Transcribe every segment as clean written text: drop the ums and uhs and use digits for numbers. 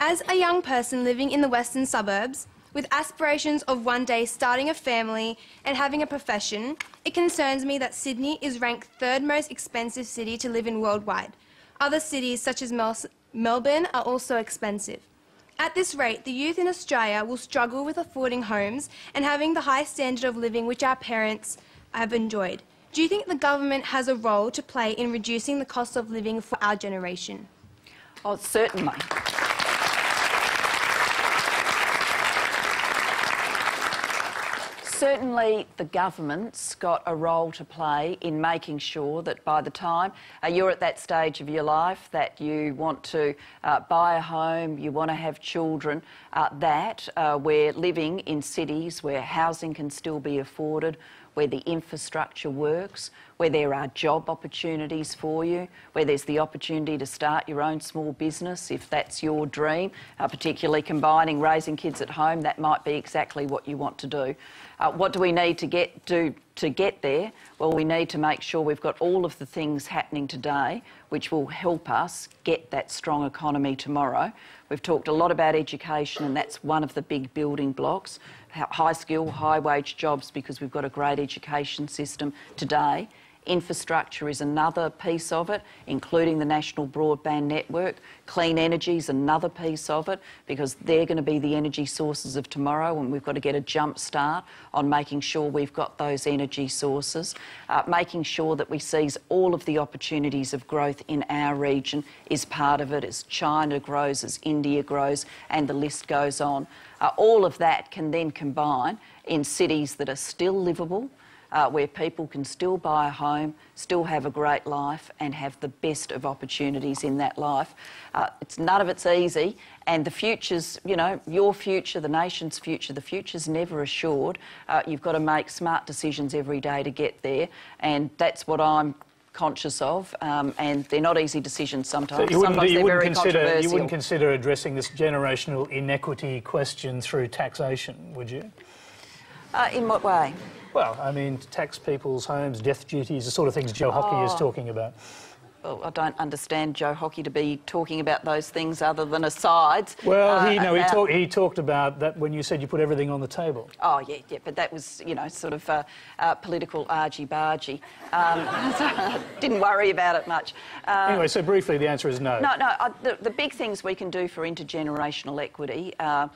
As a young person living in the western suburbs, with aspirations of one day starting a family and having a profession, it concerns me that Sydney is ranked third most expensive city to live in worldwide. Other cities such as Melbourne are also expensive. At this rate, the youth in Australia will struggle with affording homes and having the high standard of living which our parents have enjoyed. Do you think the government has a role to play in reducing the cost of living for our generation? Oh, certainly. Certainly the government's got a role to play in making sure that by the time you're at that stage of your life that you want to buy a home, you want to have children, that we're living in cities where housing can still be afforded, where the infrastructure works, where there are job opportunities for you, where there's the opportunity to start your own small business if that's your dream, particularly combining raising kids at home, that might be exactly what you want to do. What do we need to get there? Well, we need to make sure we've got all of the things happening today which will help us get that strong economy tomorrow. We've talked a lot about education, and that's one of the big building blocks. High skill, high wage jobs, because we've got a great education system today. Infrastructure is another piece of it, including the national broadband network. Clean energy is another piece of it, because they're going to be the energy sources of tomorrow, and we've got to get a jump start on making sure we've got those energy sources. Making sure that we seize all of the opportunities of growth in our region is part of it, as China grows, as India grows, and the list goes on. All of that can then combine in cities that are still livable, where people can still buy a home, still have a great life, and have the best of opportunities in that life. None of it's easy, and the future's, you know, your future, the nation's future, the future's never assured. You've got to make smart decisions every day to get there, and that's what I'm conscious of, and they're not easy decisions sometimes. So sometimes they're very controversial. You wouldn't consider addressing this generational inequity question through taxation, would you? In what way? Well, I mean, tax people's homes, death duties, the sort of things Joe Hockey is talking about. Well, I don't understand Joe Hockey to be talking about those things other than asides. Well, he talked about that when you said you put everything on the table. Oh, yeah, but that was, you know, sort of political argy-bargy. Didn't worry about it much. Anyway, so briefly, the answer is no. The big things we can do for intergenerational equity are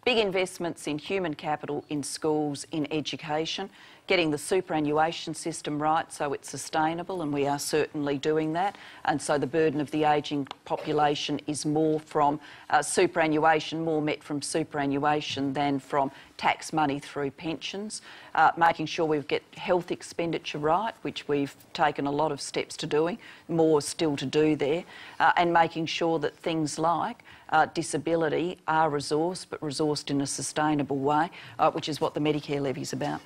big investments in human capital, in schools, in education, getting the superannuation system right so it's sustainable, and we are certainly doing that. And so the burden of the ageing population is more from superannuation, more met from superannuation than from tax money through pensions. Making sure we get health expenditure right, which we've taken a lot of steps to doing, more still to do there, and making sure that things like disability are resourced, but resourced in a sustainable way, which is what the Medicare levy's about.